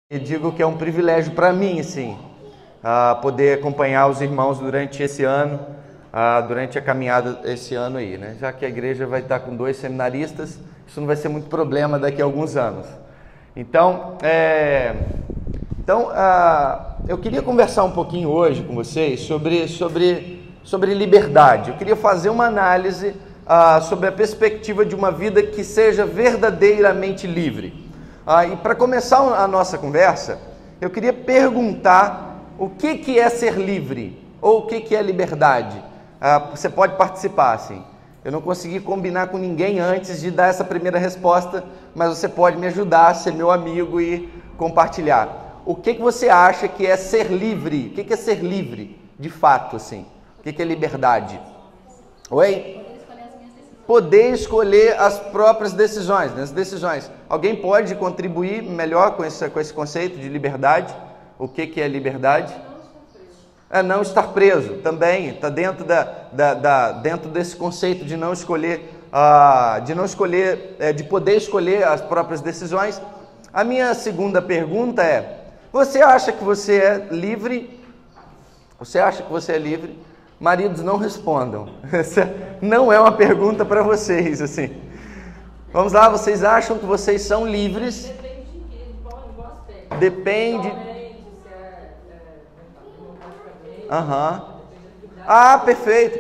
E digo que é um privilégio para mim, assim, poder acompanhar os irmãos durante esse ano, durante a caminhada esse ano aí, né? Já que a igreja vai estar com 2 seminaristas, isso não vai ser muito problema daqui a alguns anos. Então, eu queria conversar um pouquinho hoje com vocês sobre liberdade. Eu queria fazer uma análise sobre a perspectiva de uma vida que seja verdadeiramente livre. E para começar a nossa conversa, eu queria perguntar o que é ser livre, ou o que é liberdade. Você pode participar, assim. Eu não consegui combinar com ninguém antes de dar essa primeira resposta, mas você pode me ajudar, ser meu amigo e compartilhar. O que você acha que é ser livre? O que é ser livre, de fato, assim? O que é liberdade? Oi? Poder escolher as próprias decisões, né? As decisões. Alguém pode contribuir melhor com esse conceito de liberdade? O que é liberdade? Não estar preso, também está dentro dentro desse conceito de não escolher, de poder escolher as próprias decisões. A minha segunda pergunta é: você acha que você é livre? Você acha que você é livre? Maridos, não respondam. Essa não é uma pergunta para vocês, assim. Vamos lá, vocês acham que vocês são livres? Depende de quê? De qual aspecto? Depende.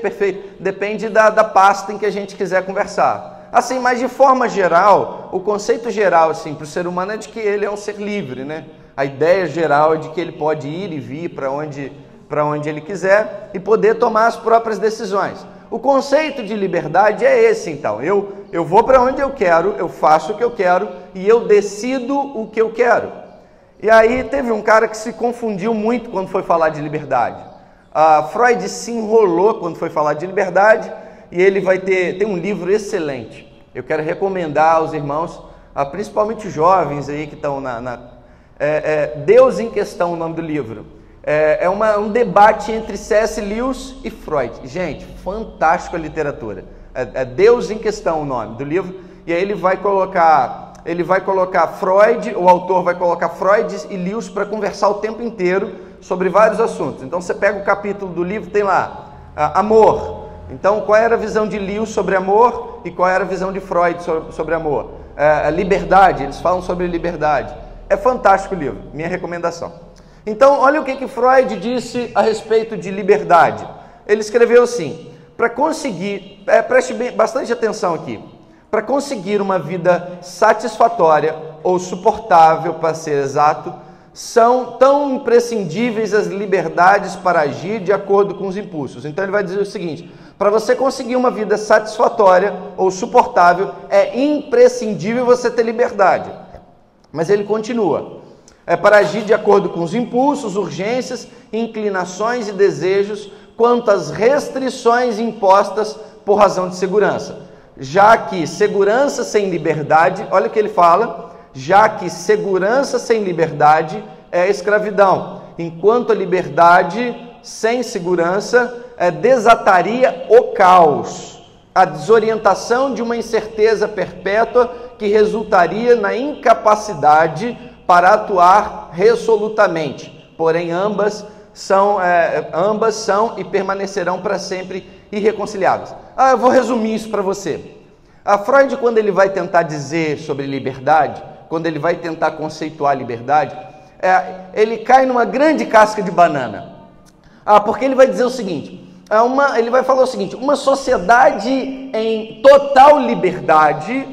Perfeito. Depende da pasta em que a gente quiser conversar. Assim, mas de forma geral, o conceito geral, assim, para o ser humano é de que ele é um ser livre, né? A ideia geral é de que ele pode ir e vir para onde ele quiser e poder tomar as próprias decisões. O conceito de liberdade é esse, então. Eu vou para onde eu quero, eu faço o que eu quero e eu decido o que eu quero. E aí teve um cara que se confundiu muito quando foi falar de liberdade. Freud se enrolou quando foi falar de liberdade e ele tem um livro excelente. Eu quero recomendar aos irmãos, principalmente os jovens aí que estão Deus em Questão, o nome do livro. É um debate entre C.S. Lewis e Freud. Gente, fantástico a literatura. Deus em Questão, o nome do livro. E aí ele vai colocar Freud, o autor vai colocar Freud e Lewis para conversar o tempo inteiro sobre vários assuntos. Então você pega o capítulo do livro, tem lá amor. Então qual era a visão de Lewis sobre amor e qual era a visão de Freud sobre amor? Liberdade, eles falam sobre liberdade. É fantástico o livro, minha recomendação. Então, olha o que Freud disse a respeito de liberdade. Ele escreveu assim: para conseguir, preste bastante atenção aqui, para conseguir uma vida satisfatória ou suportável, para ser exato, são tão imprescindíveis as liberdades para agir de acordo com os impulsos. Então ele vai dizer o seguinte: para você conseguir uma vida satisfatória ou suportável, é imprescindível você ter liberdade. Mas ele continua: para agir de acordo com os impulsos, urgências, inclinações e desejos, quanto às restrições impostas por razão de segurança. Já que segurança sem liberdade, olha o que ele fala, já que segurança sem liberdade é escravidão, enquanto a liberdade sem segurança desataria o caos, a desorientação de uma incerteza perpétua que resultaria na incapacidade para atuar resolutamente. Porém, ambas são e permanecerão para sempre irreconciliáveis. Eu vou resumir isso para você. Freud, quando ele vai tentar dizer sobre liberdade, quando ele vai tentar conceituar a liberdade, ele cai numa grande casca de banana. Porque ele vai dizer o seguinte, ele vai falar o seguinte: uma sociedade em total liberdade,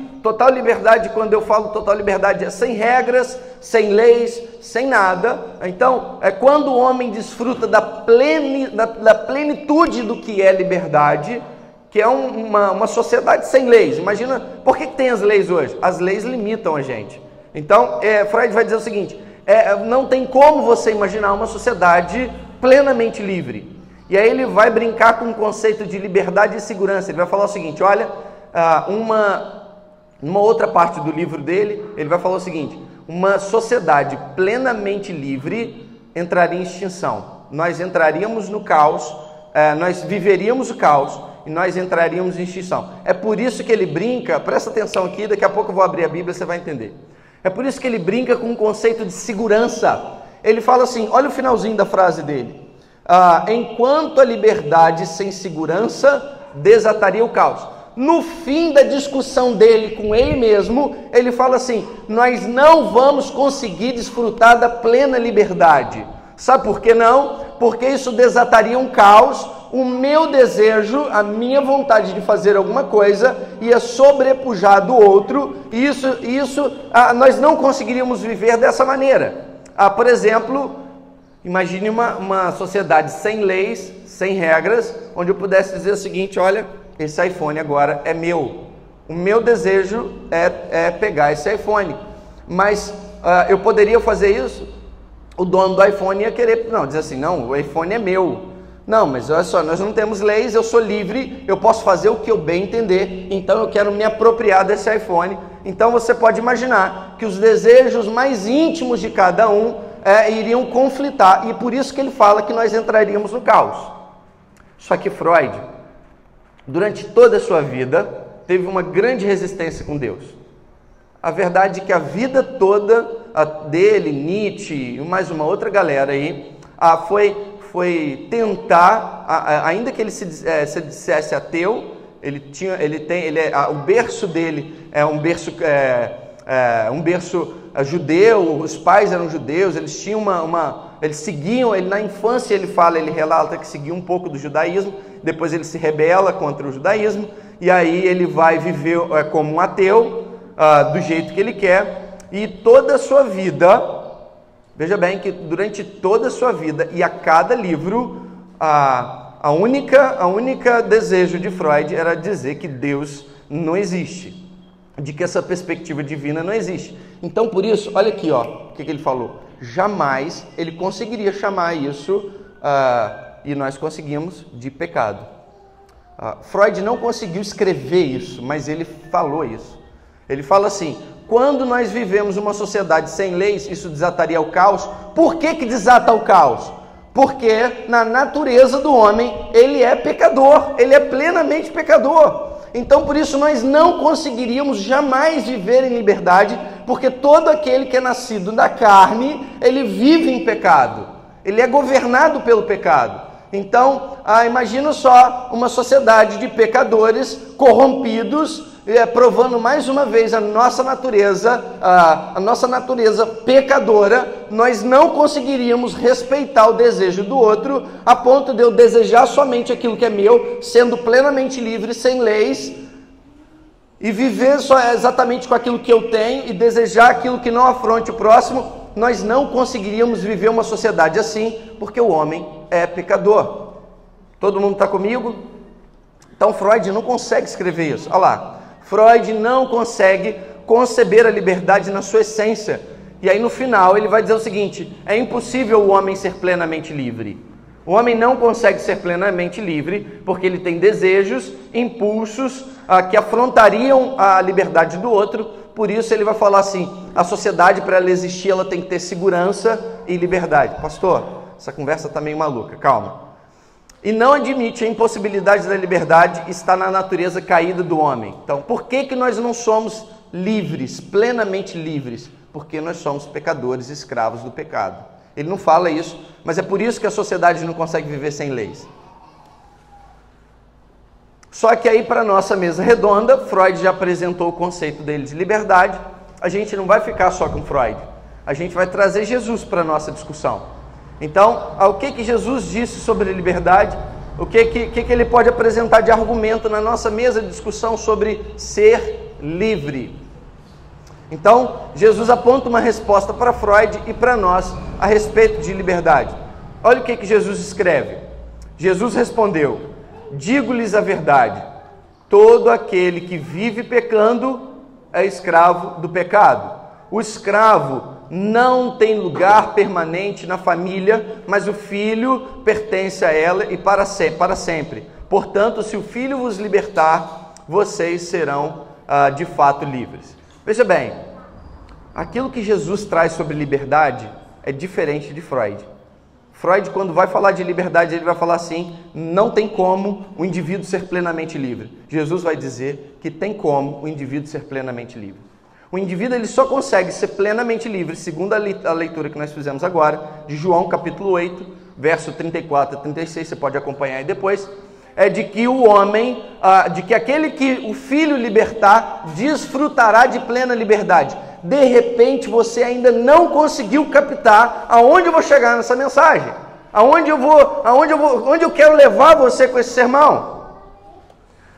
quando eu falo total liberdade, é sem regras, sem leis, sem nada. Então, quando o homem desfruta da plenitude do que é liberdade, que é uma sociedade sem leis. Imagina, por que tem as leis hoje? As leis limitam a gente. Então, Freud vai dizer o seguinte: não tem como você imaginar uma sociedade plenamente livre. E aí ele vai brincar com o conceito de liberdade e segurança. Ele vai falar o seguinte: olha, numa outra parte do livro dele, ele vai falar o seguinte: uma sociedade plenamente livre entraria em extinção. Nós entraríamos no caos, nós viveríamos o caos e nós entraríamos em extinção. É por isso que ele brinca, presta atenção aqui, daqui a pouco eu vou abrir a Bíblia, você vai entender. É por isso que ele brinca com o conceito de segurança. Ele fala assim, olha o finalzinho da frase dele. Enquanto a liberdade sem segurança desataria o caos. No fim da discussão dele com ele mesmo, ele fala assim, nós não vamos conseguir desfrutar da plena liberdade. Sabe por que não? Porque isso desataria um caos, o meu desejo, a minha vontade de fazer alguma coisa ia sobrepujar do outro, e nós não conseguiríamos viver dessa maneira. Por exemplo, imagine uma sociedade sem leis, sem regras, onde eu pudesse dizer o seguinte, olha, esse iPhone agora é meu. O meu desejo é pegar esse iPhone. Mas eu poderia fazer isso? O dono do iPhone ia querer, dizer assim, não, o iPhone é meu. Não, mas olha só, nós não temos leis, eu sou livre, eu posso fazer o que eu bem entender, então eu quero me apropriar desse iPhone. Então você pode imaginar que os desejos mais íntimos de cada um iriam conflitar, e por isso que ele fala que nós entraríamos no caos. Só que Freud, durante toda a sua vida, teve uma grande resistência com Deus. A verdade é que a vida toda dele, Nietzsche e mais uma outra galera aí, foi tentar, ainda que ele se dissesse ateu, o berço dele é um berço judeu, os pais eram judeus, eles tinham eles seguiam, na infância ele relata que seguia um pouco do judaísmo, depois ele se rebela contra o judaísmo, e aí ele vai viver como um ateu, do jeito que ele quer, e toda a sua vida, veja bem que durante toda a sua vida e a cada livro, a única desejo de Freud era dizer que Deus não existe, de que essa perspectiva divina não existe. Então, por isso, olha aqui, o que ele falou. Jamais ele conseguiria chamar isso, e nós conseguimos, de pecado. Freud não conseguiu escrever isso, mas ele falou isso. Ele fala assim, quando nós vivemos uma sociedade sem leis, isso desataria o caos. Por que desata o caos? Porque na natureza do homem, ele é pecador, ele é plenamente pecador. Então, por isso, nós não conseguiríamos jamais viver em liberdade, porque todo aquele que é nascido da carne, ele vive em pecado. Ele é governado pelo pecado. Então, imagina só uma sociedade de pecadores corrompidos, provando mais uma vez a nossa natureza pecadora. Nós não conseguiríamos respeitar o desejo do outro, a ponto de eu desejar somente aquilo que é meu, sendo plenamente livre, sem leis, e viver só exatamente com aquilo que eu tenho, e desejar aquilo que não afronte o próximo. Nós não conseguiríamos viver uma sociedade assim, porque o homem é pecador. Todo mundo está comigo? Então Freud não consegue escrever isso. Olha lá, Freud não consegue conceber a liberdade na sua essência. E aí no final ele vai dizer o seguinte, é impossível o homem ser plenamente livre. O homem não consegue ser plenamente livre porque ele tem desejos, impulsos que afrontariam a liberdade do outro. Por isso ele vai falar assim, a sociedade, para ela existir, ela tem que ter segurança e liberdade. Pastor, essa conversa está meio maluca, calma. E não admite a impossibilidade da liberdade, está na natureza caída do homem. Então, por que nós não somos livres, plenamente livres? Porque nós somos pecadores, escravos do pecado. Ele não fala isso, mas é por isso que a sociedade não consegue viver sem leis. Só que aí, para a nossa mesa redonda, Freud já apresentou o conceito dele de liberdade. A gente não vai ficar só com Freud. A gente vai trazer Jesus para a nossa discussão. Então, o que Jesus disse sobre liberdade? O que ele pode apresentar de argumento na nossa mesa de discussão sobre ser livre? Então, Jesus aponta uma resposta para Freud e para nós a respeito de liberdade. Olha o que Jesus escreve. Jesus respondeu, digo-lhes a verdade, todo aquele que vive pecando é escravo do pecado. O escravo não tem lugar permanente na família, mas o filho pertence a ela e para sempre. Portanto, se o filho vos libertar, vocês serão de fato livres. Veja bem, aquilo que Jesus traz sobre liberdade é diferente de Freud. Freud, quando vai falar de liberdade, ele vai falar assim, não tem como o indivíduo ser plenamente livre. Jesus vai dizer que tem como o indivíduo ser plenamente livre. O indivíduo ele só consegue ser plenamente livre, segundo a leitura que nós fizemos agora, de João capítulo 8, verso 34 a 36, você pode acompanhar aí depois, é de que o homem, de que aquele que o Filho libertar, desfrutará de plena liberdade. De repente você ainda não conseguiu captar aonde eu vou chegar nessa mensagem, onde eu quero levar você com esse sermão.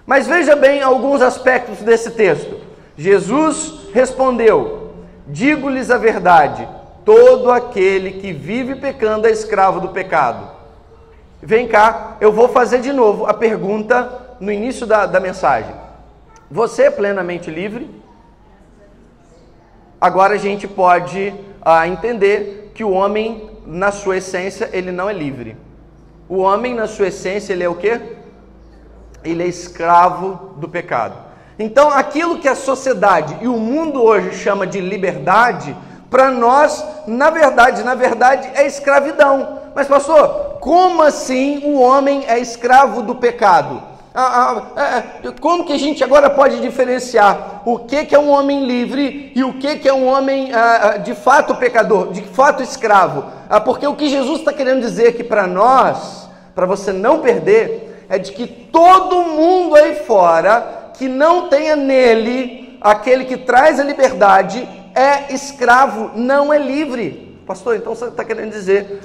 Mas veja bem alguns aspectos desse texto. Jesus respondeu: digo-lhes a verdade, todo aquele que vive pecando é escravo do pecado. Vem cá, eu vou fazer de novo a pergunta no início da mensagem. Você é plenamente livre? Agora a gente pode entender que o homem, na sua essência, ele não é livre. O homem, na sua essência, ele é o quê? Ele é escravo do pecado. Então, aquilo que a sociedade e o mundo hoje chama de liberdade, para nós, na verdade, é escravidão. Mas, pastor, como assim o homem é escravo do pecado? Como que a gente agora pode diferenciar o que é um homem livre e o que é um homem de fato pecador, de fato escravo? Porque o que Jesus está querendo dizer aqui para nós, para você não perder, é de que todo mundo aí fora que não tenha nele aquele que traz a liberdade é escravo, não é livre. Pastor, então você está querendo dizer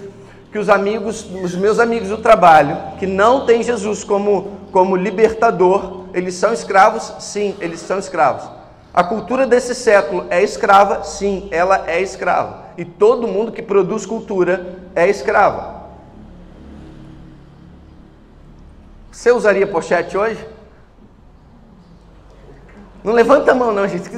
que os meus amigos do trabalho, que não têm Jesus como libertador, eles são escravos? Sim, eles são escravos. A cultura desse século é escrava? Sim, ela é escrava. E todo mundo que produz cultura é escravo. Você usaria pochete hoje? Não levanta a mão não, gente.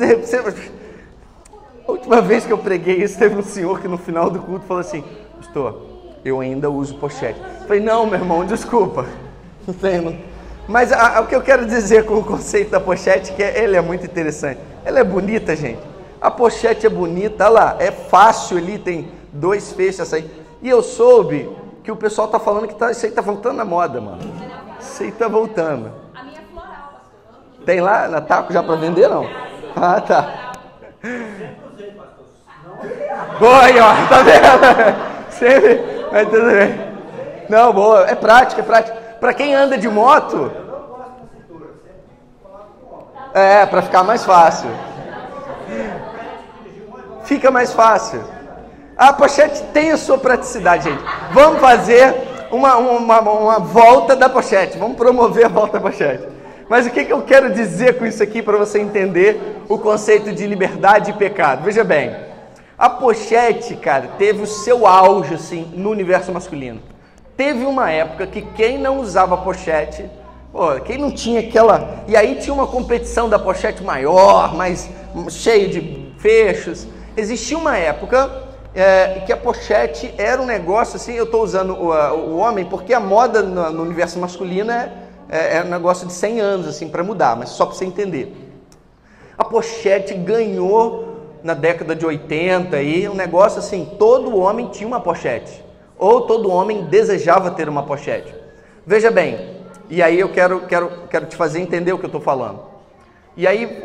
A última vez que eu preguei isso, teve um senhor que no final do culto falou assim: pastor, eu ainda uso pochete. Eu falei: não, meu irmão, desculpa. Mas o que eu quero dizer com o conceito da pochete, que ele é muito interessante. Ela é bonita, gente. A pochete é bonita, olha lá, é fácil ali, tem 2 fechos aí. E eu soube que o pessoal tá falando que isso aí tá voltando na moda, mano. Isso aí tá voltando. A minha é floral, pastor. Tem lá na Taco já para vender, não? Ah, tá. Boa aí, ó, tá vendo? Sempre, mas tudo bem. Não, boa, é prática, é prática. Para quem anda de moto, para ficar mais fácil. Fica mais fácil. A pochete tem a sua praticidade, gente. Vamos fazer uma volta da pochete. Vamos promover a volta da pochete. Mas o que eu quero dizer com isso aqui para você entender o conceito de liberdade e pecado? Veja bem, a pochete, cara, teve o seu auge assim no universo masculino. Teve uma época que quem não usava pochete, quem não tinha aquela... E aí tinha uma competição da pochete maior, mais cheio de fechos. Existia uma época que a pochete era um negócio assim, eu estou usando o homem porque a moda no universo masculino é um negócio de 100 anos assim para mudar, mas só para você entender. A pochete ganhou na década de 80 aí, um negócio assim, todo homem tinha uma pochete, ou todo homem desejava ter uma pochete. Veja bem, e aí eu quero te fazer entender o que eu estou falando. E aí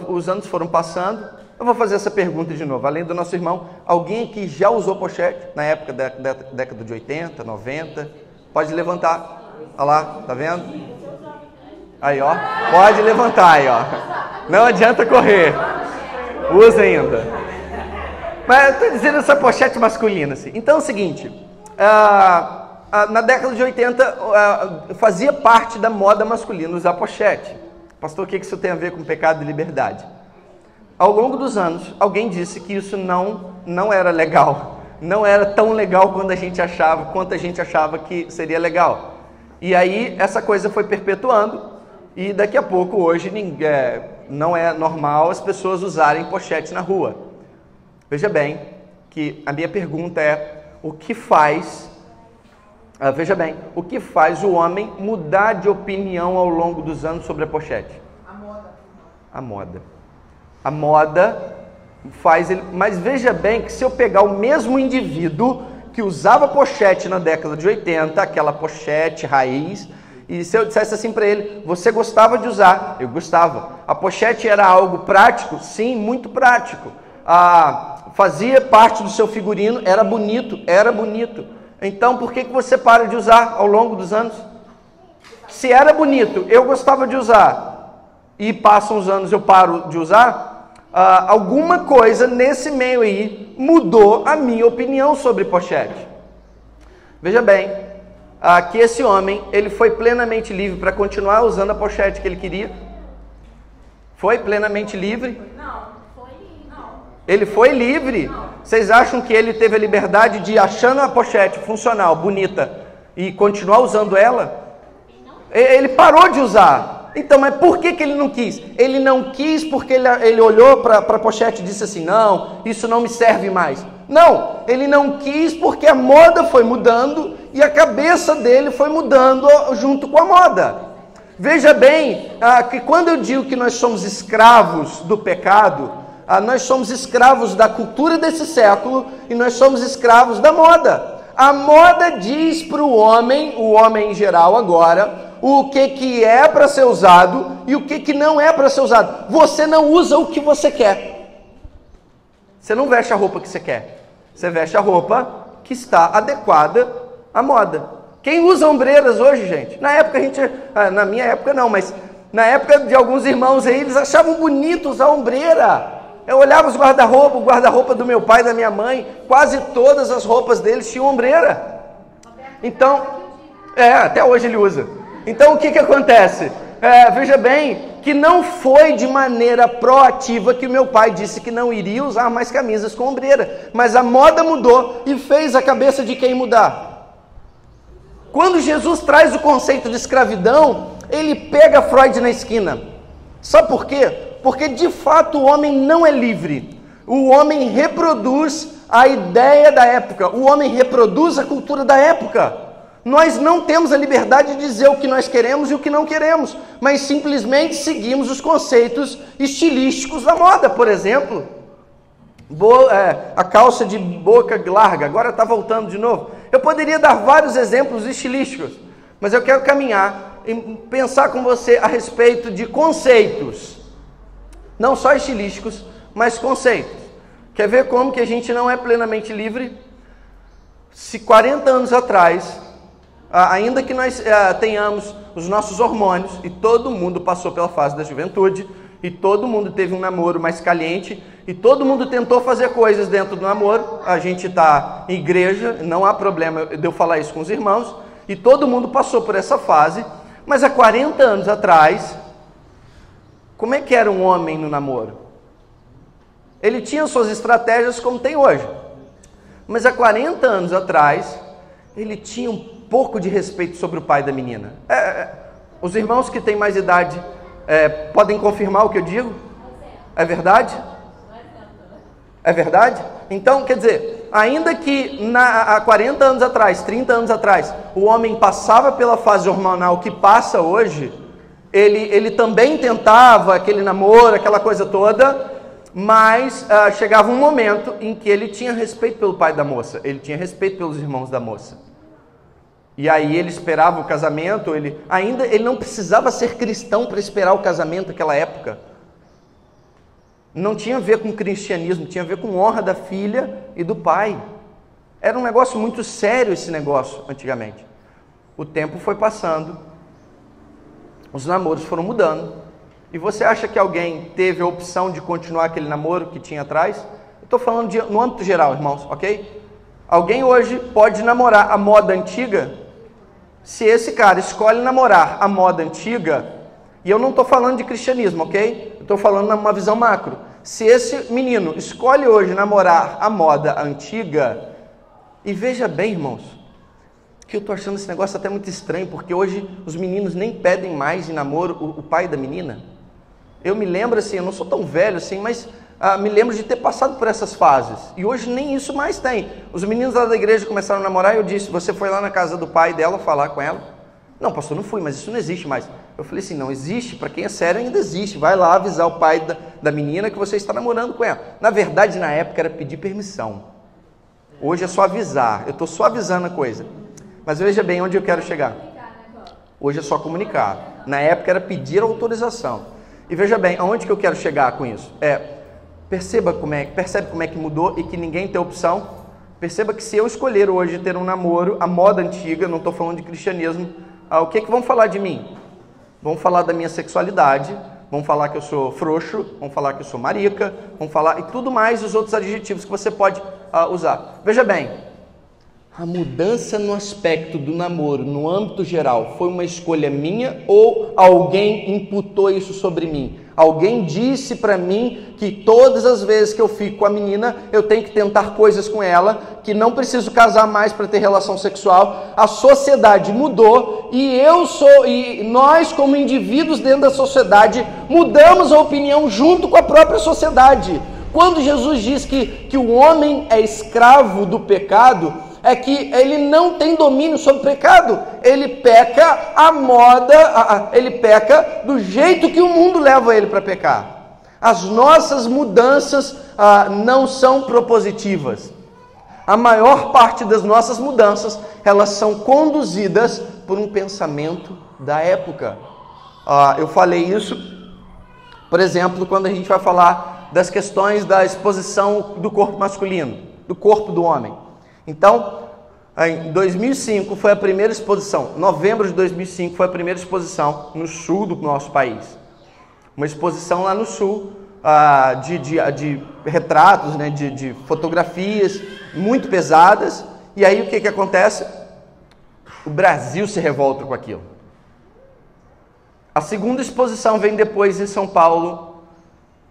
os anos foram passando, eu vou fazer essa pergunta de novo, além do nosso irmão, alguém aqui já usou pochete na época da década de 80, 90? Pode levantar, olha lá, tá vendo? Aí ó, pode levantar aí ó, não adianta correr, usa ainda. Mas eu estou dizendo essa pochete masculina assim. Então é o seguinte, na década de 80 fazia parte da moda masculina usar pochete. Pastor, o que isso tem a ver com pecado e liberdade? Ao longo dos anos, alguém disse que isso não era legal, não era tão legal quanto a gente achava que seria legal. E aí essa coisa foi perpetuando e daqui a pouco hoje não é normal as pessoas usarem pochete na rua. Veja bem que a minha pergunta é: o que faz o homem mudar de opinião ao longo dos anos sobre a pochete? A moda faz ele... Mas veja bem que se eu pegar o mesmo indivíduo que usava pochete na década de 80, aquela pochete raiz, E se eu dissesse assim para ele, você gostava de usar? Eu gostava. A pochete era algo prático? Sim, muito prático. Fazia parte do seu figurino, era bonito, era bonito. Então por que você para de usar ao longo dos anos? Se era bonito, eu gostava de usar, e passam os anos eu paro de usar, alguma coisa nesse meio aí mudou a minha opinião sobre pochete. Veja bem, que esse homem, ele foi plenamente livre para continuar usando a pochete que ele queria. Foi plenamente livre? Não, foi não. Ele foi livre? Não. Vocês acham que ele teve a liberdade de, achando a pochete funcional, bonita, e continuar usando ela? Ele parou de usar. Então, mas por que ele não quis? Ele não quis porque ele olhou para a pochete e disse assim, não, isso não me serve mais. Não, ele não quis porque a moda foi mudando e a cabeça dele foi mudando junto com a moda. Veja bem, que quando eu digo que nós somos escravos do pecado, nós somos escravos da cultura desse século e nós somos escravos da moda. A moda diz para o homem em geral agora, o que é para ser usado e o que não é para ser usado. Você não usa o que você quer. Você não veste a roupa que você quer. Você veste a roupa que está adequada à moda. Quem usa ombreiras hoje, gente? Na época a gente, na minha época não, mas na época de alguns irmãos aí, eles achavam bonito usar ombreira. Eu olhava os guarda-roupa, o guarda-roupa do meu pai e da minha mãe, quase todas as roupas deles tinham ombreira. Então, até hoje ele usa. Então o que acontece? Veja bem, que não foi de maneira proativa que meu pai disse que não iria usar mais camisas com ombreira. Mas a moda mudou e fez a cabeça de quem mudar. Quando Jesus traz o conceito de escravidão, ele pega Freud na esquina. Sabe por quê? Porque de fato o homem não é livre. O homem reproduz a ideia da época. O homem reproduz a cultura da época. Nós não temos a liberdade de dizer o que nós queremos e o que não queremos, mas simplesmente seguimos os conceitos estilísticos da moda. Por exemplo, a calça de boca larga, agora está voltando de novo. Eu poderia dar vários exemplos estilísticos, mas eu quero caminhar e pensar com você a respeito de conceitos, não só estilísticos, mas conceitos. Quer ver como que a gente não é plenamente livre? Se 40 anos atrás, ainda que nós tenhamos os nossos hormônios, e todo mundo passou pela fase da juventude, e todo mundo teve um namoro mais caliente, e todo mundo tentou fazer coisas dentro do namoro, a gente está em igreja, não há problema de eu falar isso com os irmãos, e todo mundo passou por essa fase, mas há 40 anos atrás, como é que era um homem no namoro? Ele tinha suas estratégias como tem hoje, mas há 40 anos atrás, ele tinha um pouco de respeito sobre o pai da menina. Os irmãos que têm mais idade podem confirmar o que eu digo? É verdade? É verdade? Então, quer dizer, ainda que há 40 anos atrás, 30 anos atrás, o homem passava pela fase hormonal que passa hoje, ele também tentava aquele namoro, aquela coisa toda, mas chegava um momento em que ele tinha respeito pelo pai da moça, ele tinha respeito pelos irmãos da moça. E aí ele esperava o casamento, ele não precisava ser cristão para esperar o casamento naquela época. Não tinha a ver com cristianismo, tinha a ver com honra da filha e do pai. Era um negócio muito sério esse negócio antigamente. O tempo foi passando, os namoros foram mudando. E você acha que alguém teve a opção de continuar aquele namoro que tinha atrás? Eu estou falando no âmbito geral, irmãos, ok? Alguém hoje pode namorar a moda antiga? Se esse cara escolhe namorar a moda antiga, e eu não estou falando de cristianismo, ok? Eu estou falando numa visão macro. Se esse menino escolhe hoje namorar a moda antiga, e veja bem, irmãos, que eu estou achando esse negócio até muito estranho, porque hoje os meninos nem pedem mais em namoro o pai da menina. Eu me lembro assim, eu não sou tão velho assim, mas me lembro de ter passado por essas fases. E hoje nem isso mais tem. Os meninos lá da igreja começaram a namorar e eu disse, você foi lá na casa do pai dela falar com ela? Não, pastor, não fui, mas isso não existe mais. Eu falei assim, não existe, para quem é sério ainda existe. Vai lá avisar o pai da menina que você está namorando com ela. Na verdade, na época era pedir permissão. Hoje é só avisar, eu estou só avisando a coisa. Mas veja bem onde eu quero chegar. Hoje é só comunicar. Na época era pedir autorização. E veja bem, aonde que eu quero chegar com isso? Percebe como é que mudou e que ninguém tem opção? Perceba que se eu escolher hoje ter um namoro, a moda antiga, não estou falando de cristianismo, o que vão falar de mim? Vão falar da minha sexualidade, vão falar que eu sou frouxo, vão falar que eu sou marica, vão falar e tudo mais os outros adjetivos que você pode usar. Veja bem, a mudança no aspecto do namoro, no âmbito geral, foi uma escolha minha ou alguém imputou isso sobre mim? Alguém disse para mim que todas as vezes que eu fico com a menina, eu tenho que tentar coisas com ela, que não preciso casar mais para ter relação sexual. A sociedade mudou e nós, como indivíduos dentro da sociedade, mudamos a opinião junto com a própria sociedade. Quando Jesus diz que o homem é escravo do pecado, é que ele não tem domínio sobre o pecado, ele peca ele peca do jeito que o mundo leva ele para pecar. As nossas mudanças não são propositivas. A maior parte das nossas mudanças, elas são conduzidas por um pensamento da época. Eu falei isso, por exemplo, quando a gente vai falar das questões da exposição do corpo masculino, do corpo do homem. Então, em 2005 foi a primeira exposição, novembro de 2005 foi a primeira exposição no sul do nosso país. Uma exposição lá no sul de retratos, né, de fotografias muito pesadas. E aí o que acontece? O Brasil se revolta com aquilo. A segunda exposição vem depois em São Paulo.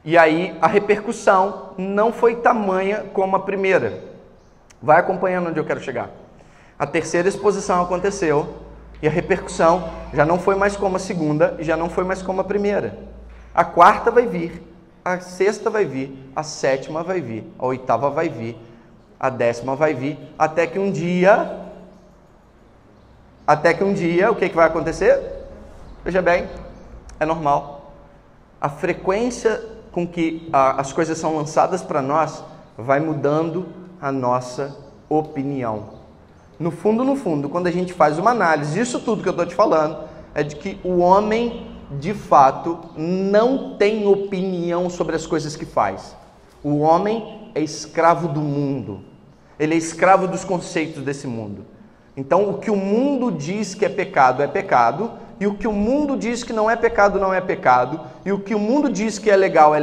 E aí a repercussão não foi tamanha como a primeira. Vai acompanhando onde eu quero chegar. A terceira exposição aconteceu e a repercussão já não foi mais como a segunda e já não foi mais como a primeira. A quarta vai vir, a sexta vai vir, a sétima vai vir, a oitava vai vir, a décima vai vir, até que um dia, o que vai acontecer? Veja bem, é normal. A frequência com que as coisas são lançadas para nós vai mudando a nossa opinião. No fundo, quando a gente faz uma análise, isso tudo que eu estou te falando, é de que o homem, de fato, não tem opinião sobre as coisas que faz. O homem é escravo do mundo. Ele é escravo dos conceitos desse mundo. Então, o que o mundo diz que é pecado, e o que o mundo diz que não é pecado, não é pecado, e o que o mundo diz que é legal,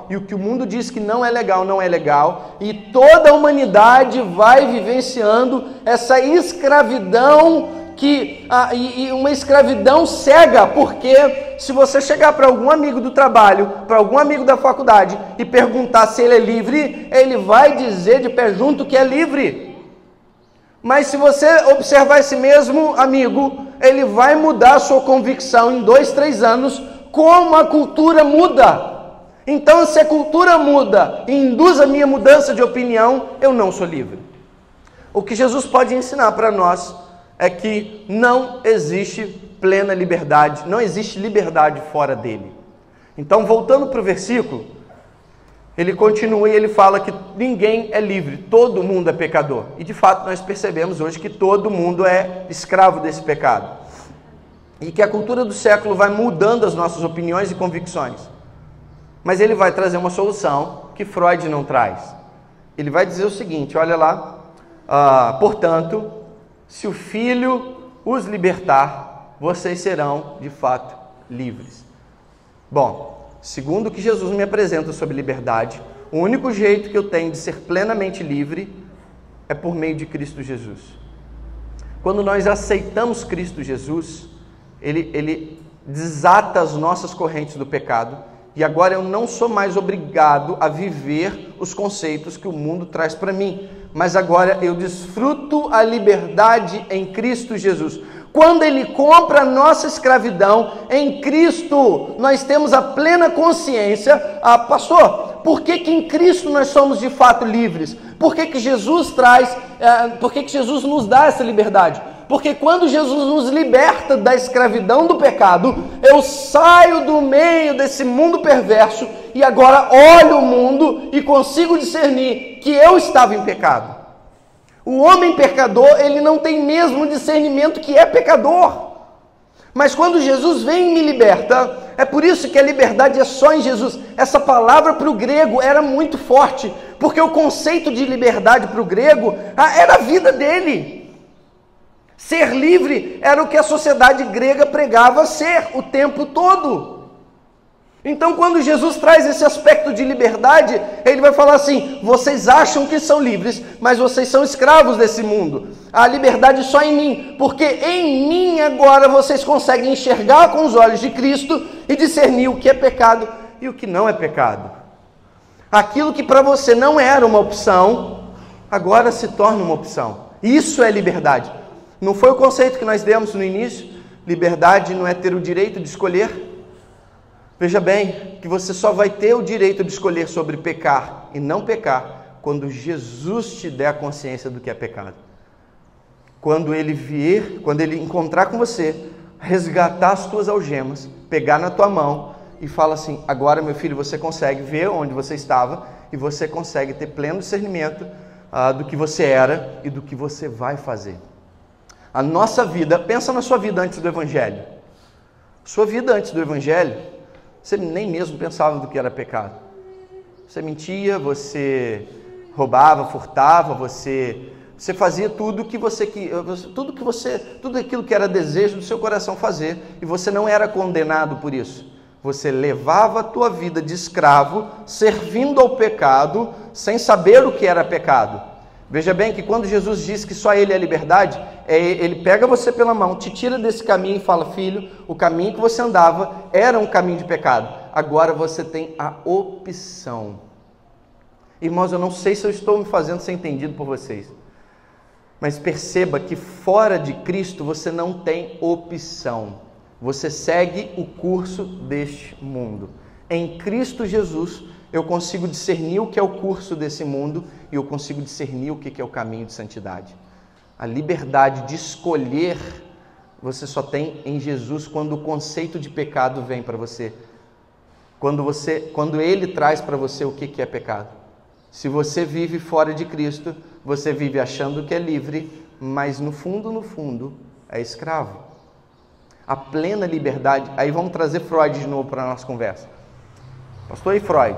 e o que o mundo diz que não é legal, não é legal, e toda a humanidade vai vivenciando essa escravidão, e uma escravidão cega, porque se você chegar para algum amigo do trabalho, para algum amigo da faculdade, e perguntar se ele é livre, ele vai dizer de pé junto que é livre. Mas se você observar esse mesmo amigo, ele vai mudar a sua convicção em 2, 3 anos, como a cultura muda. Então, se a cultura muda e induz a minha mudança de opinião, eu não sou livre. O que Jesus pode ensinar para nós é que não existe plena liberdade, não existe liberdade fora dele. Então, voltando para o versículo, ele continua e ele fala que ninguém é livre, todo mundo é pecador. E de fato nós percebemos hoje que todo mundo é escravo desse pecado. E que a cultura do século vai mudando as nossas opiniões e convicções. Mas ele vai trazer uma solução que Freud não traz. Ele vai dizer o seguinte, olha lá, portanto, se o Filho os libertar, vocês serão de fato livres. Bom, segundo o que Jesus me apresenta sobre liberdade, o único jeito que eu tenho de ser plenamente livre é por meio de Cristo Jesus. Quando nós aceitamos Cristo Jesus, Ele desata as nossas correntes do pecado e agora eu não sou mais obrigado a viver os conceitos que o mundo traz para mim, mas agora eu desfruto a liberdade em Cristo Jesus. Quando Ele compra a nossa escravidão, em Cristo nós temos a plena consciência, pastor, por que em Cristo nós somos de fato livres? Por que Jesus por que Jesus nos dá essa liberdade? Porque quando Jesus nos liberta da escravidão do pecado, eu saio do meio desse mundo perverso e agora olho o mundo e consigo discernir que eu estava em pecado. O homem pecador, ele não tem mesmo discernimento que é pecador. Mas quando Jesus vem e me liberta, é por isso que a liberdade é só em Jesus. Essa palavra para o grego era muito forte, porque o conceito de liberdade para o grego era a vida dele. Ser livre era o que a sociedade grega pregava ser o tempo todo. Então, quando Jesus traz esse aspecto de liberdade, ele vai falar assim: vocês acham que são livres, mas vocês são escravos desse mundo. A liberdade só em mim, porque em mim agora vocês conseguem enxergar com os olhos de Cristo e discernir o que é pecado e o que não é pecado. Aquilo que para você não era uma opção, agora se torna uma opção. Isso é liberdade. Não foi o conceito que nós demos no início? Liberdade não é ter o direito de escolher. Veja bem, que você só vai ter o direito de escolher sobre pecar e não pecar quando Jesus te der a consciência do que é pecado. Quando ele vier, quando ele encontrar com você, resgatar as tuas algemas, pegar na tua mão e fala assim: agora, meu filho, você consegue ver onde você estava e você consegue ter pleno discernimento do que você era e do que você vai fazer. A nossa vida, pensa na sua vida antes do Evangelho. Sua vida antes do Evangelho, você nem mesmo pensava do que era pecado. Você mentia, você roubava, furtava, você fazia tudo aquilo que era desejo do seu coração fazer, e você não era condenado por isso. Você levava a tua vida de escravo, servindo ao pecado, sem saber o que era pecado. Veja bem que quando Jesus diz que só Ele é a liberdade, Ele pega você pela mão, te tira desse caminho e fala: filho, o caminho que você andava era um caminho de pecado. Agora você tem a opção. Irmãos, eu não sei se eu estou me fazendo ser entendido por vocês, mas perceba que fora de Cristo você não tem opção. Você segue o curso deste mundo. Em Cristo Jesus, eu consigo discernir o que é o curso desse mundo e eu consigo discernir o que é o caminho de santidade. A liberdade de escolher você só tem em Jesus quando o conceito de pecado vem para você. Quando Ele traz para você o que é pecado. Se você vive fora de Cristo, você vive achando que é livre, mas no fundo, é escravo. A plena liberdade... Aí vamos trazer Freud de novo para a nossa conversa. Pastor, e Freud?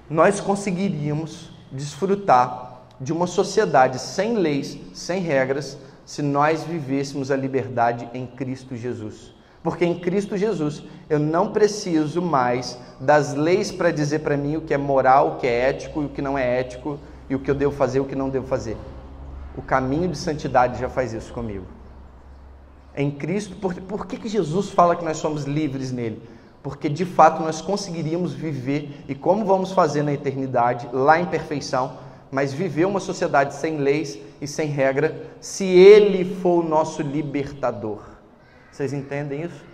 Nós conseguiríamos desfrutar de uma sociedade sem leis, sem regras, se nós vivêssemos a liberdade em Cristo Jesus. Porque em Cristo Jesus eu não preciso mais das leis para dizer para mim o que é moral, o que é ético e o que não é ético, e o que eu devo fazer e o que não devo fazer. O caminho de santidade já faz isso comigo. Em Cristo, por que Jesus fala que nós somos livres nele? Porque de fato nós conseguiríamos viver, e como vamos fazer na eternidade, lá em perfeição, mas viver uma sociedade sem leis e sem regra, se Ele for o nosso libertador. Vocês entendem isso?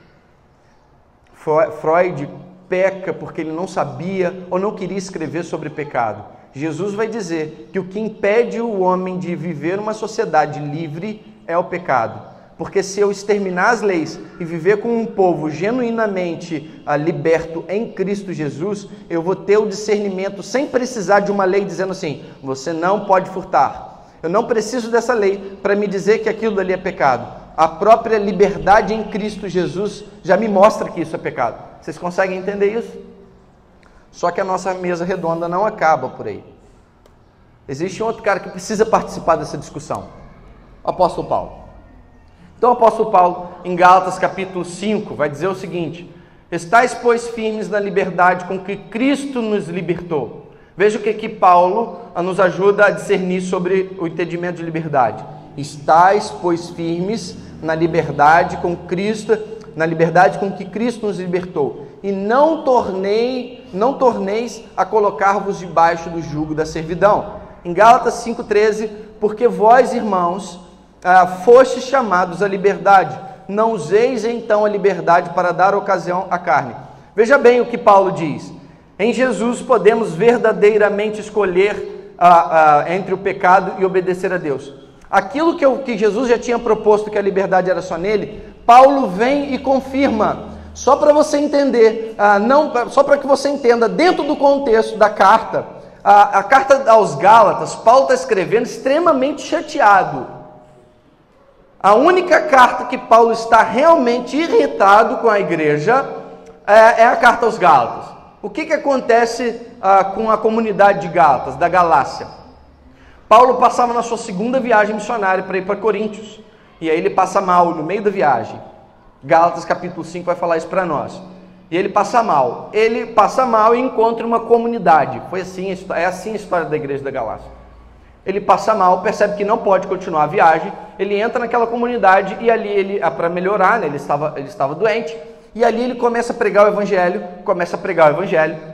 Freud peca porque ele não sabia ou não queria escrever sobre pecado. Jesus vai dizer que o que impede o homem de viver uma sociedade livre é o pecado. Porque se eu exterminar as leis e viver com um povo genuinamente liberto em Cristo Jesus, eu vou ter o discernimento sem precisar de uma lei dizendo assim: você não pode furtar. Eu não preciso dessa lei para me dizer que aquilo ali é pecado. A própria liberdade em Cristo Jesus já me mostra que isso é pecado. Vocês conseguem entender isso? Só que a nossa mesa redonda não acaba por aí. Existe um outro cara que precisa participar dessa discussão. O apóstolo Paulo. Então o apóstolo Paulo, em Gálatas capítulo 5, vai dizer o seguinte: estais, pois, firmes na liberdade com que Cristo nos libertou. Veja o que Paulo nos ajuda a discernir sobre o entendimento de liberdade. Estais, pois, firmes na liberdade com Cristo, na liberdade com que Cristo nos libertou. E não torneis a colocar-vos debaixo do jugo da servidão. Em Gálatas 5,13, porque vós, irmãos, fostes chamados à liberdade, não useis então a liberdade para dar ocasião à carne. Veja bem o que Paulo diz: em Jesus podemos verdadeiramente escolher entre o pecado e obedecer a Deus. Aquilo que Jesus já tinha proposto, que a liberdade era só nele, Paulo vem e confirma, só para você entender, só para que você entenda, dentro do contexto da carta, a carta aos Gálatas, Paulo está escrevendo extremamente chateado. A única carta que Paulo está realmente irritado com a igreja é a carta aos Gálatas. O que acontece com a comunidade de Gálatas, da Galácia? Paulo passava na sua segunda viagem missionária para ir para Coríntios. E aí ele passa mal no meio da viagem. Gálatas capítulo 5 vai falar isso para nós. E ele passa mal. Ele passa mal e encontra uma comunidade. É assim a história da igreja da Galácia. Ele passa mal, percebe que não pode continuar a viagem. Ele entra naquela comunidade e ali para melhorar, né, ele estava doente. E ali ele começa a pregar o evangelho.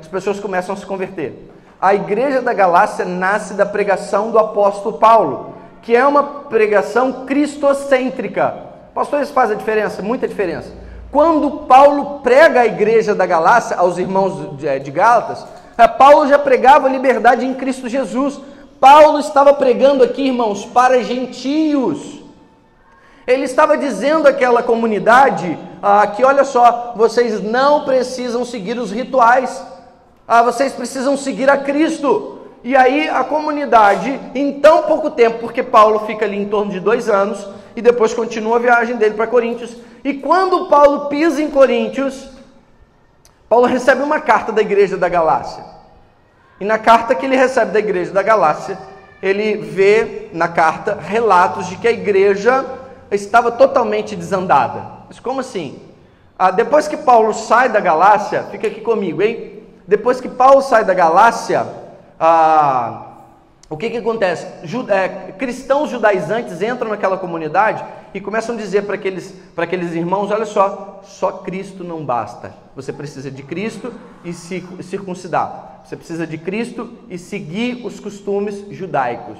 As pessoas começam a se converter. A igreja da Galácia nasce da pregação do apóstolo Paulo, que é uma pregação cristocêntrica. Pastor, isso faz a diferença? Muita diferença. Quando Paulo prega a igreja da Galácia, aos irmãos de Gálatas, Paulo já pregava liberdade em Cristo Jesus. Paulo estava pregando aqui, irmãos, para gentios. Ele estava dizendo àquela comunidade que, olha só, vocês não precisam seguir os rituais. Vocês precisam seguir a Cristo. E aí a comunidade, em tão pouco tempo, porque Paulo fica ali em torno de 2 anos, e depois continua a viagem dele para Coríntios. E quando Paulo pisa em Coríntios, Paulo recebe uma carta da igreja da Galácia. E na carta que ele recebe da igreja da Galácia, ele vê na carta relatos de que a igreja estava totalmente desandada. Mas como assim? Depois que Paulo sai da Galácia, fica aqui comigo, hein? Depois que Paulo sai da Galácia, o que acontece? Cristãos judaizantes entram naquela comunidade e começam a dizer para aqueles irmãos, olha só Cristo não basta. Você precisa de Cristo e se circuncidar. Você precisa de Cristo e seguir os costumes judaicos.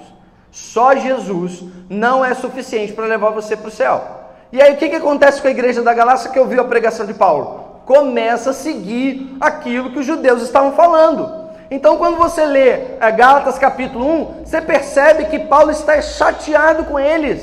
Só Jesus não é suficiente para levar você para o céu. E aí o que acontece com a igreja da Galácia que ouviu a pregação de Paulo? Começa a seguir aquilo que os judeus estavam falando. Então, quando você lê Gálatas capítulo 1, você percebe que Paulo está chateado com eles.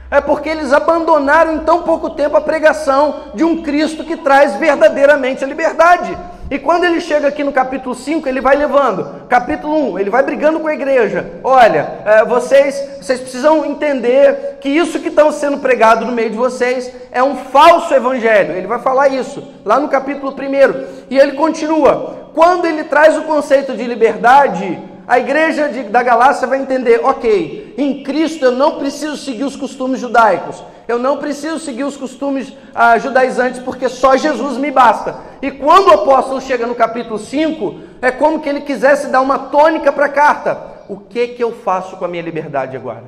É porque eles abandonaram em tão pouco tempo a pregação de um Cristo que traz verdadeiramente a liberdade. E quando ele chega aqui no capítulo 5, ele vai levando. Capítulo 1, ele vai brigando com a igreja. Olha, vocês precisam entender que isso que está sendo pregado no meio de vocês é um falso evangelho. Ele vai falar isso lá no capítulo 1. E ele continua. Quando ele traz o conceito de liberdade, a igreja da Galácia vai entender, ok, em Cristo eu não preciso seguir os costumes judaicos, eu não preciso seguir os costumes judaizantes, porque só Jesus me basta. E quando o apóstolo chega no capítulo 5, é como que ele quisesse dar uma tônica para a carta. O que eu faço com a minha liberdade agora?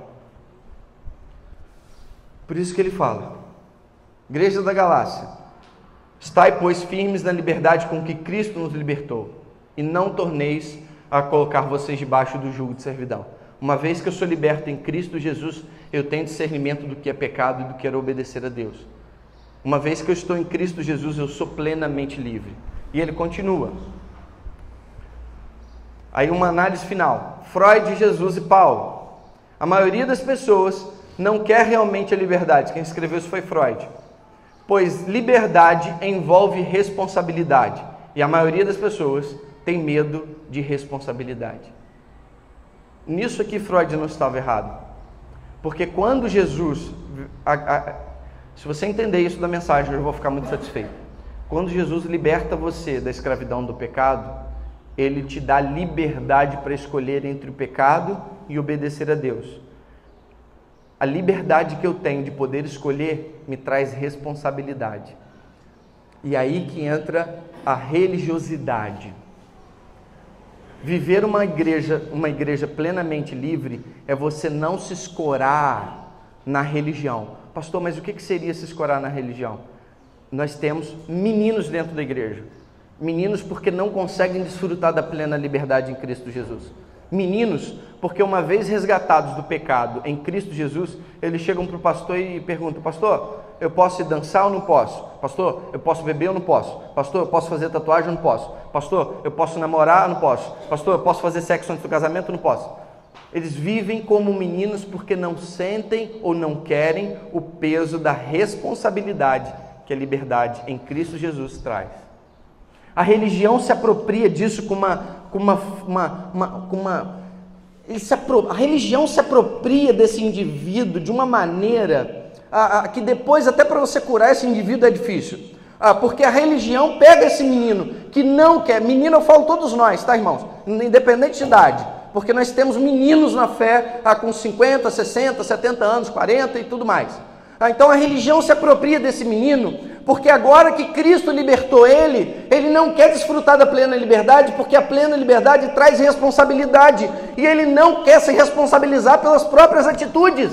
Por isso que ele fala, igreja da Galácia, estai, pois, firmes na liberdade com que Cristo nos libertou, e não torneis a colocar vocês debaixo do jugo de servidão. Uma vez que eu sou liberto em Cristo Jesus, eu tenho discernimento do que é pecado e do que é obedecer a Deus. Uma vez que eu estou em Cristo Jesus, eu sou plenamente livre. E ele continua. Aí uma análise final. Freud, Jesus e Paulo. A maioria das pessoas não quer realmente a liberdade. Quem escreveu isso foi Freud. Pois liberdade envolve responsabilidade. E a maioria das pessoas tem medo de responsabilidade. Nisso aqui Freud não estava errado. Porque quando Jesus... se você entender isso da mensagem, eu vou ficar muito satisfeito. Quando Jesus liberta você da escravidão do pecado, ele te dá liberdade para escolher entre o pecado e obedecer a Deus. A liberdade que eu tenho de poder escolher me traz responsabilidade. E aí que entra a religiosidade. Viver uma igreja plenamente livre é você não se escorar na religião. Pastor, mas o que seria se escorar na religião? Nós temos meninos dentro da igreja. Meninos porque não conseguem desfrutar da plena liberdade em Cristo Jesus. Meninos porque uma vez resgatados do pecado em Cristo Jesus, eles chegam para o pastor e perguntam, pastor, eu posso dançar ou não posso? Pastor, eu posso beber ou não posso? Pastor, eu posso fazer tatuagem ou não posso? Pastor, eu posso namorar ou não posso? Pastor, eu posso fazer sexo antes do casamento ou não posso? Eles vivem como meninos porque não sentem ou não querem o peso da responsabilidade que a liberdade em Cristo Jesus traz. A religião se apropria disso a religião se apropria desse indivíduo de uma maneira que depois até para você curar esse indivíduo é difícil. Porque a religião pega esse menino que não quer, menino eu falo todos nós, tá, irmãos? Independente de idade, porque nós temos meninos na fé com 50, 60, 70 anos, 40 e tudo mais. Então a religião se apropria desse menino, porque agora que Cristo libertou ele não quer desfrutar da plena liberdade, porque a plena liberdade traz responsabilidade, e ele não quer se responsabilizar pelas próprias atitudes.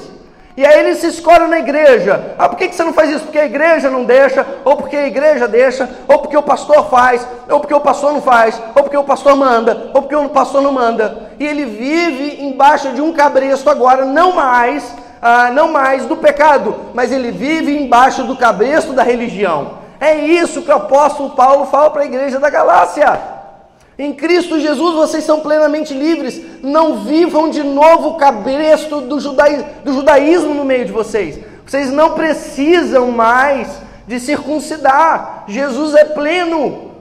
E aí ele se escolhe na igreja. Por que você não faz isso? Porque a igreja não deixa, ou porque a igreja deixa, ou porque o pastor faz, ou porque o pastor não faz, ou porque o pastor manda, ou porque o pastor não manda. E ele vive embaixo de um cabresto agora, não mais do pecado, mas ele vive embaixo do cabresto da religião. É isso que o apóstolo Paulo fala para a igreja da Galácia. Em Cristo Jesus vocês são plenamente livres. Não vivam de novo o cabresto do judaísmo no meio de vocês. Vocês não precisam mais de circuncidar. Jesus é pleno.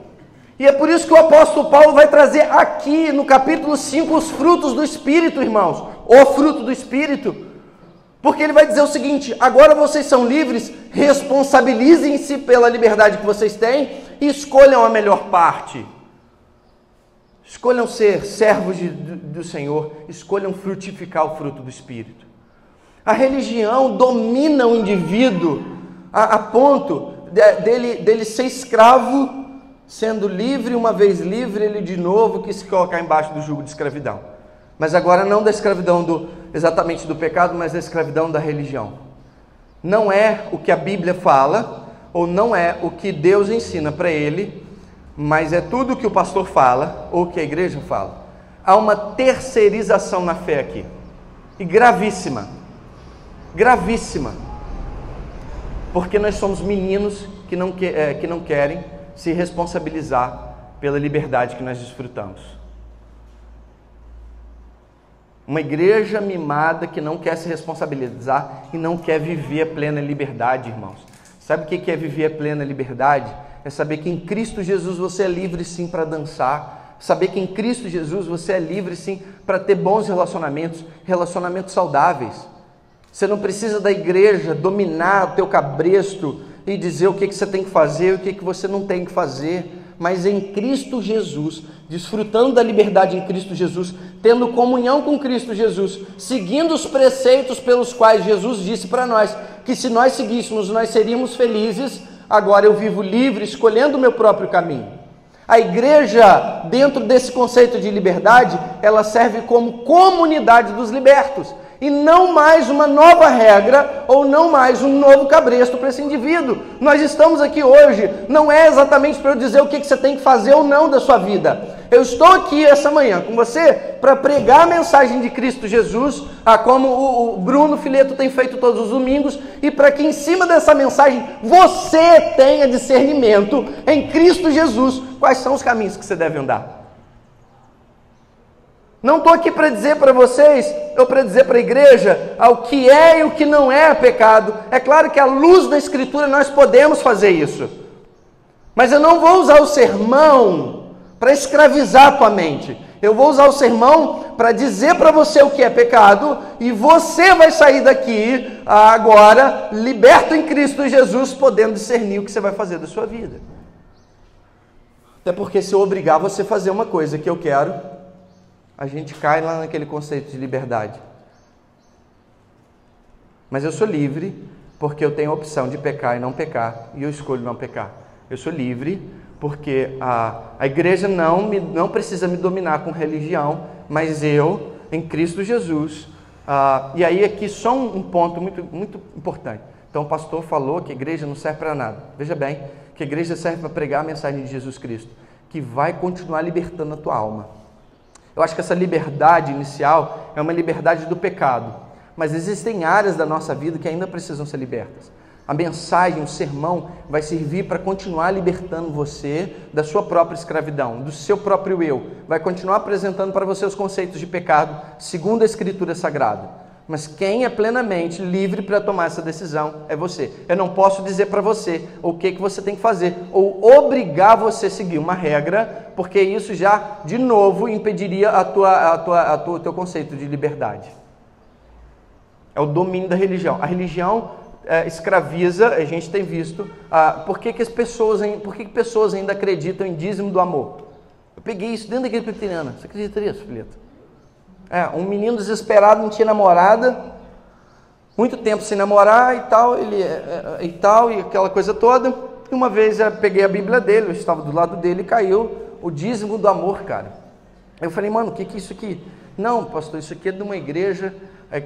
E é por isso que o apóstolo Paulo vai trazer aqui no capítulo 5 os frutos do Espírito, irmãos. O fruto do Espírito. Porque ele vai dizer o seguinte: agora vocês são livres, responsabilizem-se pela liberdade que vocês têm e escolham a melhor parte. Escolham ser servos do Senhor, escolham frutificar o fruto do Espírito. A religião domina o indivíduo a ponto dele ser escravo, sendo livre, uma vez livre, ele de novo quis se colocar embaixo do jugo de escravidão. Mas agora não da escravidão exatamente do pecado, mas da escravidão da religião. Não é o que a Bíblia fala, ou não é o que Deus ensina para ele, mas é tudo o que o pastor fala, ou o que a igreja fala. Há uma terceirização na fé aqui, e gravíssima, gravíssima, porque nós somos meninos que não querem se responsabilizar pela liberdade que nós desfrutamos. Uma igreja mimada que não quer se responsabilizar e não quer viver a plena liberdade, irmãos. Sabe o que é viver a plena liberdade? É saber que em Cristo Jesus você é livre sim para dançar, saber que em Cristo Jesus você é livre sim para ter bons relacionamentos saudáveis. Você não precisa da igreja dominar o teu cabresto e dizer o que você tem que fazer e o que você não tem que fazer, mas em Cristo Jesus, desfrutando da liberdade em Cristo Jesus, tendo comunhão com Cristo Jesus, seguindo os preceitos pelos quais Jesus disse para nós que se nós seguíssemos nós seríamos felizes. Agora eu vivo livre, escolhendo o meu próprio caminho. A igreja, dentro desse conceito de liberdade, ela serve como comunidade dos libertos. E não mais uma nova regra, ou não mais um novo cabresto para esse indivíduo. Nós estamos aqui hoje, não é exatamente para eu dizer o que você tem que fazer ou não da sua vida. Eu estou aqui essa manhã com você para pregar a mensagem de Cristo Jesus, como o Bruno Fileto tem feito todos os domingos, e para que em cima dessa mensagem você tenha discernimento em Cristo Jesus quais são os caminhos que você deve andar. Não estou aqui para dizer para vocês, ou para dizer para a igreja, o que é e o que não é pecado. É claro que à luz da Escritura nós podemos fazer isso. Mas eu não vou usar o sermão para escravizar a tua mente. Eu vou usar o sermão para dizer para você o que é pecado, e você vai sair daqui agora, liberto em Cristo Jesus, podendo discernir o que você vai fazer da sua vida. Até porque se eu obrigar você a fazer uma coisa que eu quero, a gente cai lá naquele conceito de liberdade. Mas eu sou livre porque eu tenho a opção de pecar e não pecar, e eu escolho não pecar. Eu sou livre porque a igreja não precisa me dominar com religião, mas eu, em Cristo Jesus, e aí aqui só um ponto muito, muito importante. Então o pastor falou que a igreja não serve para nada. Veja bem, que a igreja serve para pregar a mensagem de Jesus Cristo, que vai continuar libertando a tua alma. Eu acho que essa liberdade inicial é uma liberdade do pecado, mas existem áreas da nossa vida que ainda precisam ser libertas. A mensagem, o sermão vai servir para continuar libertando você da sua própria escravidão, do seu próprio eu. Vai continuar apresentando para você os conceitos de pecado segundo a Escritura Sagrada. Mas quem é plenamente livre para tomar essa decisão é você. Eu não posso dizer para você o que você tem que fazer, ou obrigar você a seguir uma regra, porque isso já, de novo, impediria o teu conceito de liberdade. É o domínio da religião. A religião escraviza, a gente tem visto, por que pessoas ainda acreditam em dízimo do amor? Eu peguei isso dentro da igreja presbiteriana. Você acredita nisso, Fileta? Um menino desesperado, não tinha namorada, muito tempo sem namorar e tal, e aquela coisa toda. E uma vez eu peguei a Bíblia dele, eu estava do lado dele e caiu o dízimo do amor, cara. Eu falei, mano, o que é isso aqui? Não, pastor, isso aqui é de uma igreja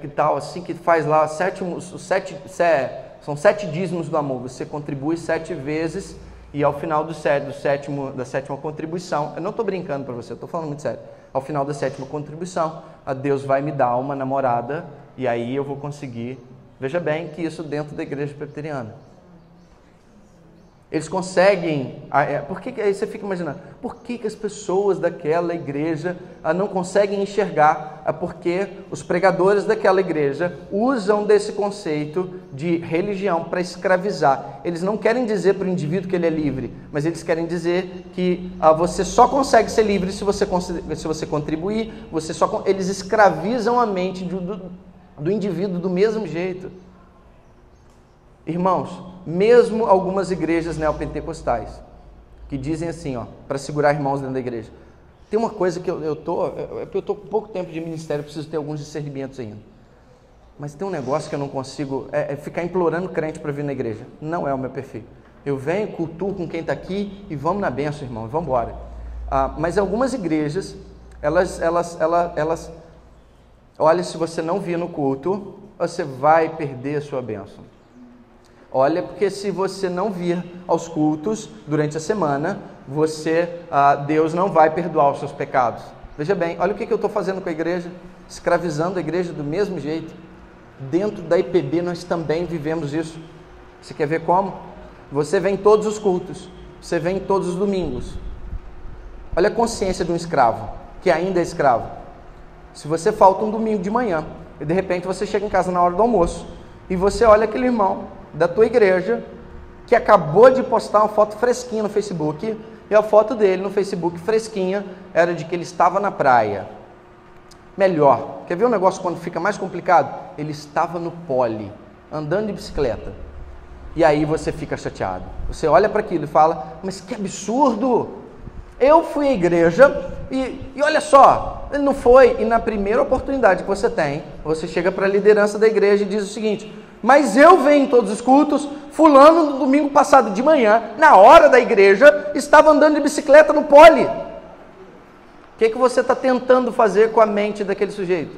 que tal, assim, que faz lá são 7 dízimos do amor. Você contribui 7 vezes e ao final da sétima contribuição, eu não estou brincando para você, eu estou falando muito sério. Ao final da 7ª contribuição, a Deus vai me dar uma namorada e aí eu vou conseguir. Veja bem que isso dentro da igreja presbiteriana. Eles conseguem, aí você fica imaginando, por que as pessoas daquela igreja não conseguem enxergar? Porque os pregadores daquela igreja usam desse conceito de religião para escravizar. Eles não querem dizer para o indivíduo que ele é livre, mas eles querem dizer que você só consegue ser livre se você contribuir, eles escravizam a mente do indivíduo do mesmo jeito. Irmãos, mesmo algumas igrejas neopentecostais, que dizem assim, para segurar irmãos dentro da igreja. Tem uma coisa que eu tô com pouco tempo de ministério, preciso ter alguns discernimentos ainda. Mas tem um negócio que eu não consigo, ficar implorando crente para vir na igreja. Não é o meu perfil. Eu venho, cultuo com quem está aqui e vamos na bênção, irmão, vamos embora. Mas algumas igrejas, elas, olha, se você não vir no culto, você vai perder a sua bênção. Olha, porque se você não vir aos cultos durante a semana, Deus não vai perdoar os seus pecados. Veja bem, olha o que eu estou fazendo com a igreja, escravizando a igreja do mesmo jeito. Dentro da IPB nós também vivemos isso. Você quer ver como? Você vem em todos os cultos, você vem todos os domingos. Olha a consciência de um escravo, que ainda é escravo. Se você falta um domingo de manhã, e de repente você chega em casa na hora do almoço, e você olha aquele irmão da tua igreja, que acabou de postar uma foto fresquinha no Facebook, e a foto dele no Facebook fresquinha era de que ele estava na praia. Melhor, quer ver um negócio quando fica mais complicado? Ele estava no pole, andando de bicicleta. E aí você fica chateado. Você olha para aquilo e fala, mas que absurdo! Eu fui à igreja e olha só, ele não foi, e na primeira oportunidade que você tem, você chega para a liderança da igreja e diz o seguinte, mas eu venho em todos os cultos, fulano no domingo passado de manhã, na hora da igreja, estava andando de bicicleta no pole. O que você está tentando fazer com a mente daquele sujeito?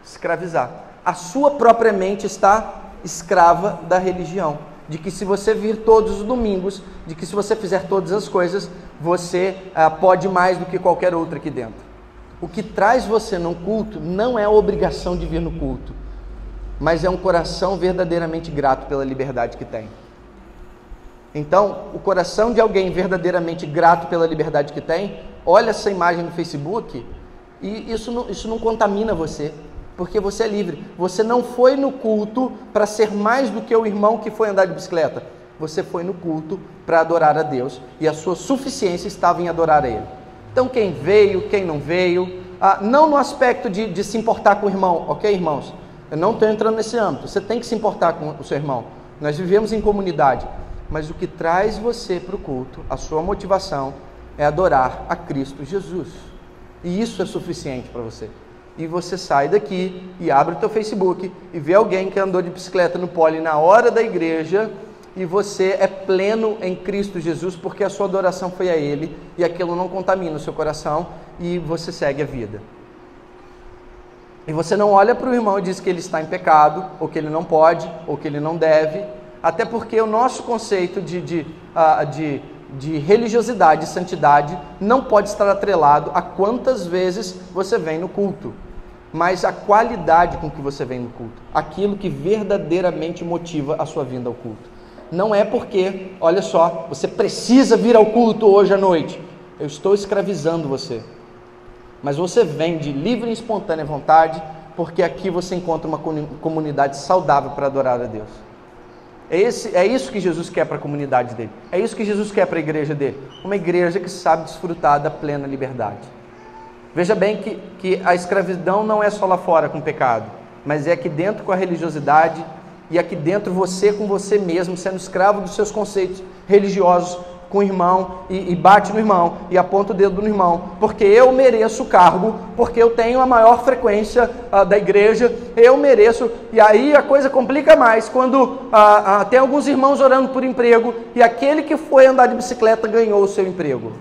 Escravizar. A sua própria mente está escrava da religião. De que se você vir todos os domingos, de que se você fizer todas as coisas, você pode mais do que qualquer outro aqui dentro. O que traz você num culto não é a obrigação de vir no culto, mas é um coração verdadeiramente grato pela liberdade que tem. Então, o coração de alguém verdadeiramente grato pela liberdade que tem, olha essa imagem no Facebook e isso não contamina você, porque você é livre. Você não foi no culto para ser mais do que o irmão que foi andar de bicicleta. Você foi no culto para adorar a Deus e a sua suficiência estava em adorar a Ele. Então, quem veio, quem não veio, não no aspecto de se importar com o irmão, ok, irmãos? Eu não estou entrando nesse âmbito. Você tem que se importar com o seu irmão. Nós vivemos em comunidade. Mas o que traz você para o culto, a sua motivação, é adorar a Cristo Jesus. E isso é suficiente para você. E você sai daqui e abre o teu Facebook e vê alguém que andou de bicicleta no pole na hora da igreja e você é pleno em Cristo Jesus porque a sua adoração foi a Ele e aquilo não contamina o seu coração e você segue a vida. E você não olha para o irmão e diz que ele está em pecado, ou que ele não pode, ou que ele não deve, até porque o nosso conceito de religiosidade e santidade não pode estar atrelado a quantas vezes você vem no culto, mas a qualidade com que você vem no culto, aquilo que verdadeiramente motiva a sua vinda ao culto. Não é porque, olha só, você precisa vir ao culto hoje à noite, eu estou escravizando você. Mas você vem de livre e espontânea vontade, porque aqui você encontra uma comunidade saudável para adorar a Deus. É isso que Jesus quer para a comunidade dele. É isso que Jesus quer para a igreja dele. Uma igreja que sabe desfrutar da plena liberdade. Veja bem que a escravidão não é só lá fora com o pecado, mas é aqui dentro com a religiosidade E aqui dentro você com você mesmo, sendo escravo dos seus conceitos religiosos com o irmão, e bate no irmão, e aponta o dedo no irmão, porque eu mereço o cargo, porque eu tenho a maior frequência da igreja, eu mereço, e aí a coisa complica mais, quando tem alguns irmãos orando por emprego, e aquele que foi andar de bicicleta ganhou o seu emprego.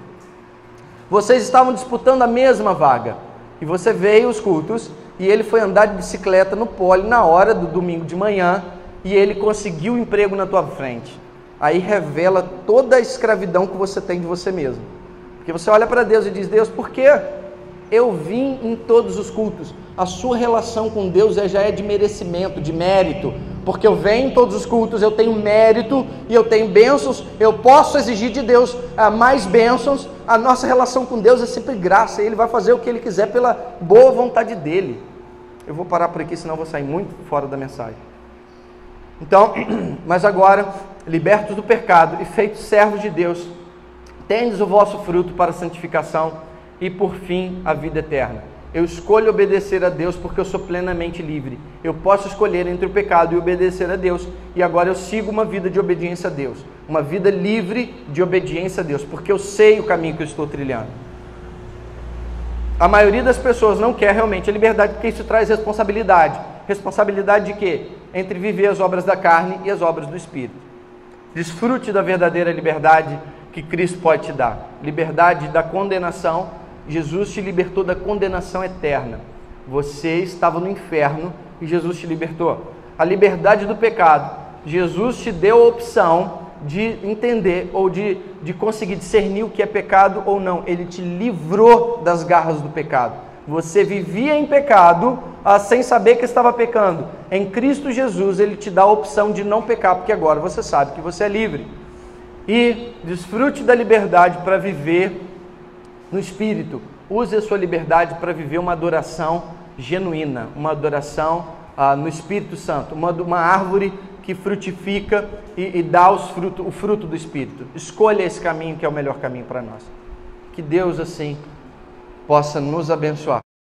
Vocês estavam disputando a mesma vaga, e você veio aos cultos, e ele foi andar de bicicleta no pole na hora do domingo de manhã, e ele conseguiu o emprego na tua frente. Aí revela toda a escravidão que você tem de você mesmo. Porque você olha para Deus e diz: Deus, por que eu vim em todos os cultos? A sua relação com Deus já é de merecimento, de mérito. Porque eu venho em todos os cultos, eu tenho mérito e eu tenho bênçãos, eu posso exigir de Deus mais bênçãos. A nossa relação com Deus é sempre graça, Ele vai fazer o que Ele quiser pela boa vontade dEle. Eu vou parar por aqui, senão eu vou sair muito fora da mensagem. Então, mas agora, libertos do pecado e feitos servos de Deus, tendes o vosso fruto para a santificação e por fim a vida eterna. Eu escolho obedecer a Deus porque eu sou plenamente livre. Eu posso escolher entre o pecado e obedecer a Deus, e agora eu sigo uma vida de obediência a Deus, uma vida livre de obediência a Deus, porque eu sei o caminho que eu estou trilhando. A maioria das pessoas não quer realmente a liberdade, porque isso traz responsabilidade. Responsabilidade de quê? Entre viver as obras da carne e as obras do Espírito. Desfrute da verdadeira liberdade que Cristo pode te dar. Liberdade da condenação. Jesus te libertou da condenação eterna. Você estava no inferno e Jesus te libertou. A liberdade do pecado. Jesus te deu a opção de entender ou de conseguir discernir o que é pecado ou não. Ele te livrou das garras do pecado. Você vivia em pecado sem saber que estava pecando. Em Cristo Jesus, Ele te dá a opção de não pecar, porque agora você sabe que você é livre. E desfrute da liberdade para viver no Espírito. Use a sua liberdade para viver uma adoração genuína, uma adoração no Espírito Santo, uma árvore que frutifica e dá o fruto do Espírito. Escolha esse caminho que é o melhor caminho para nós. Que Deus assim possa nos abençoar.